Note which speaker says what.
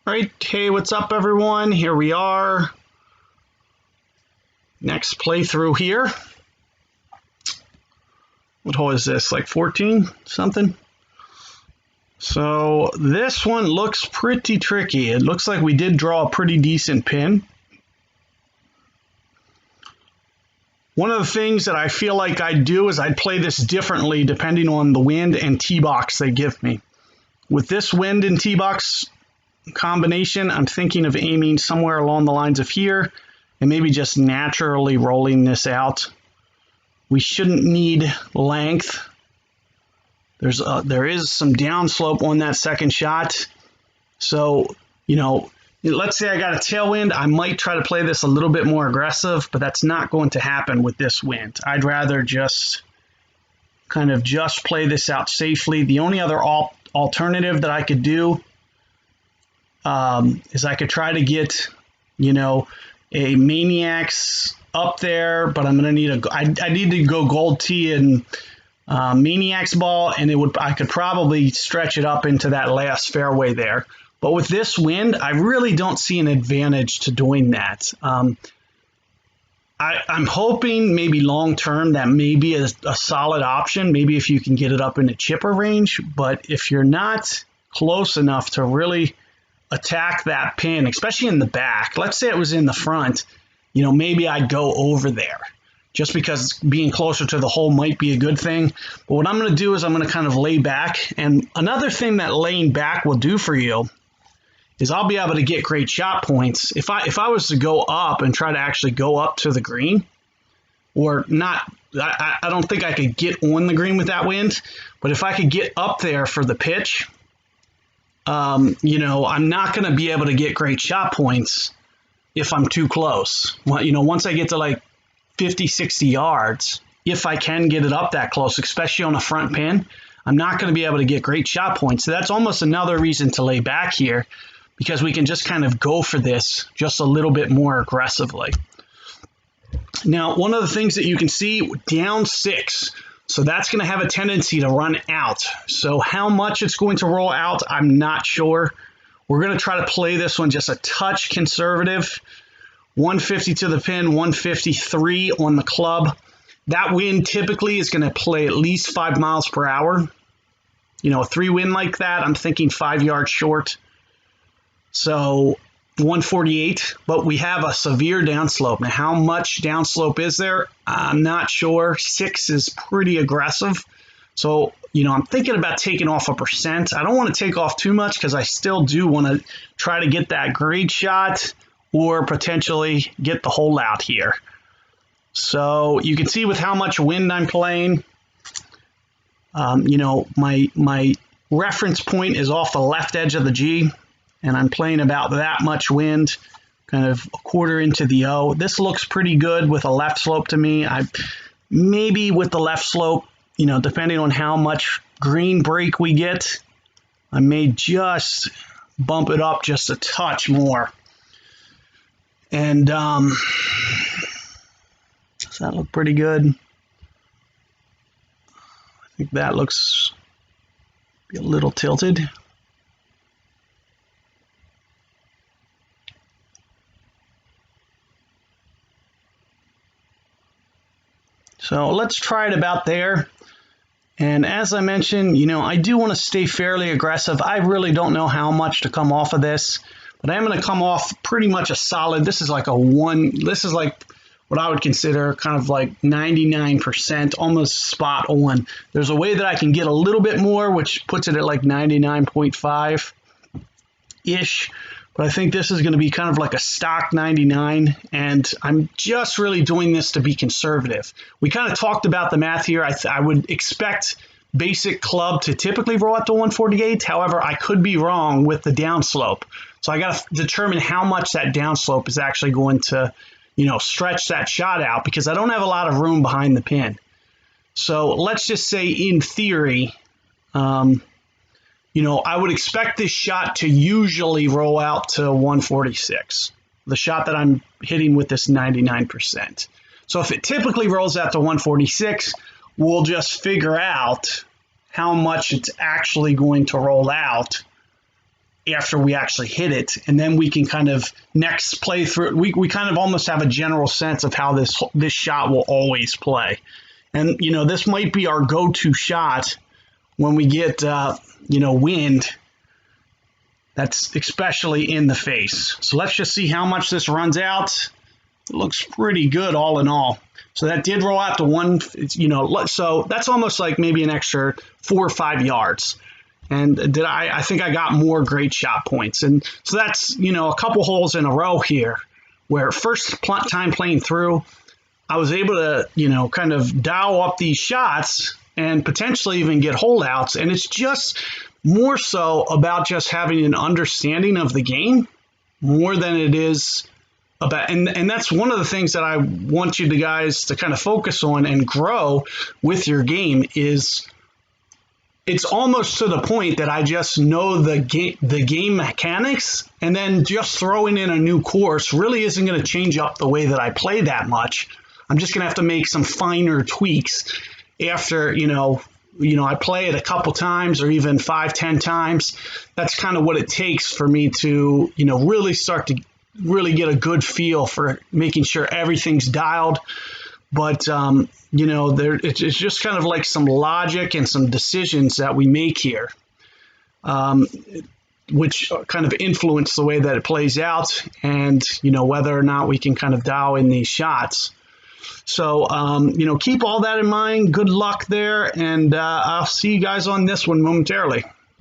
Speaker 1: All right, hey, what's up, everyone? Here we are. Next playthrough here. What hole is this? Like 14 something? So this one looks pretty tricky. It looks like we did draw a pretty decent pin. One of the things that I feel like I'd do is I'd play this differently depending on the wind and tee box they give me. With this wind and tee box combination, I'm thinking of aiming somewhere along the lines of here and maybe just naturally rolling this out. We shouldn't need length. There is some downslope on that second shot. So, let's say I got a tailwind, I might try to play this a little bit more aggressive, but that's not going to happen with this wind. I'd rather just play this out safely. The only other alternative that I could do is I could try to get, a Maniacs up there, but I'm going to need I need to go gold tee and Maniacs ball, and I could probably stretch it up into that last fairway there. But with this wind, I really don't see an advantage to doing that. I'm hoping maybe long term that may be a solid option, maybe if you can get it up in the chipper range. But if you're not close enough to really attack that pin, especially in the back, let's say it was in the front, maybe I'd go over there just because being closer to the hole might be a good thing. But what I'm going to do is I'm going to kind of lay back. And another thing that laying back will do for you is I'll be able to get great shot points. If I was to go up and try to actually go up to the green, or not, I don't think I could get on the green with that wind, but if I could get up there for the pitch, I'm not going to be able to get great shot points if I'm too close. Once I get to like 50, 60 yards, if I can get it up that close, especially on a front pin, I'm not going to be able to get great shot points. So that's almost another reason to lay back here, because we can just kind of go for this just a little bit more aggressively. Now, one of the things that you can see, down 6, so that's going to have a tendency to run out. So how much it's going to roll out, I'm not sure. We're going to try to play this one just a touch conservative. 150 to the pin, 153 on the club. That wind typically is going to play at least 5 miles per hour. A 3 wind like that, I'm thinking 5 yards short. So 148, but we have a severe downslope. Now, how much downslope is there? I'm not sure. 6 is pretty aggressive. So, I'm thinking about taking off 1%. I don't want to take off too much because I still do want to try to get that great shot or potentially get the hole out here. So you can see with how much wind I'm playing, my reference point is off the left edge of the G, and I'm playing about that much wind, kind of a quarter into the O. This looks pretty good with a left slope to me. Maybe with the left slope, depending on how much green break we get, I may just bump it up just a touch more. And does that look pretty good? I think that looks a little tilted. So let's try it about there. And as I mentioned, I do want to stay fairly aggressive. I really don't know how much to come off of this, but I am going to come off pretty much a solid. This is like this is like what I would consider kind of like 99%, almost spot on. There's a way that I can get a little bit more, which puts it at like 99.5-ish. But I think this is going to be kind of like a stock 99, and I'm just really doing this to be conservative. We kind of talked about the math here. I would expect basic club to typically roll out to 148. However, I could be wrong with the downslope. So I got to determine how much that downslope is actually going to, stretch that shot out, because I don't have a lot of room behind the pin. So let's just say in theory, I would expect this shot to usually roll out to 146, the shot that I'm hitting with this 99%. So if it typically rolls out to 146, we'll just figure out how much it's actually going to roll out after we actually hit it, and then we can kind of next play through. We kind of almost have a general sense of how this shot will always play, and this might be our go-to shot when we get wind. That's especially in the face. So let's just see how much this runs out. It looks pretty good all in all. So that did roll out to one, so that's almost like maybe an extra 4 or 5 yards. And I think I got more great shot points. And so that's, a couple holes in a row here where first time playing through, I was able to, kind of dial up these shots and potentially even get holdouts. And it's just more so about just having an understanding of the game more than it is about, and that's one of the things that I want you guys to kind of focus on and grow with your game is it's almost to the point that I just know the game mechanics, and then just throwing in a new course really isn't going to change up the way that I play that much. I'm just going to have to make some finer tweaks after, I play it a couple times or even 5-10 times. That's kind of what it takes for me to, really start to really get a good feel for making sure everything's dialed. But, it's just kind of like some logic and some decisions that we make here, which kind of influence the way that it plays out and, whether or not we can kind of dial in these shots. So, keep all that in mind. Good luck there, and I'll see you guys on this one momentarily.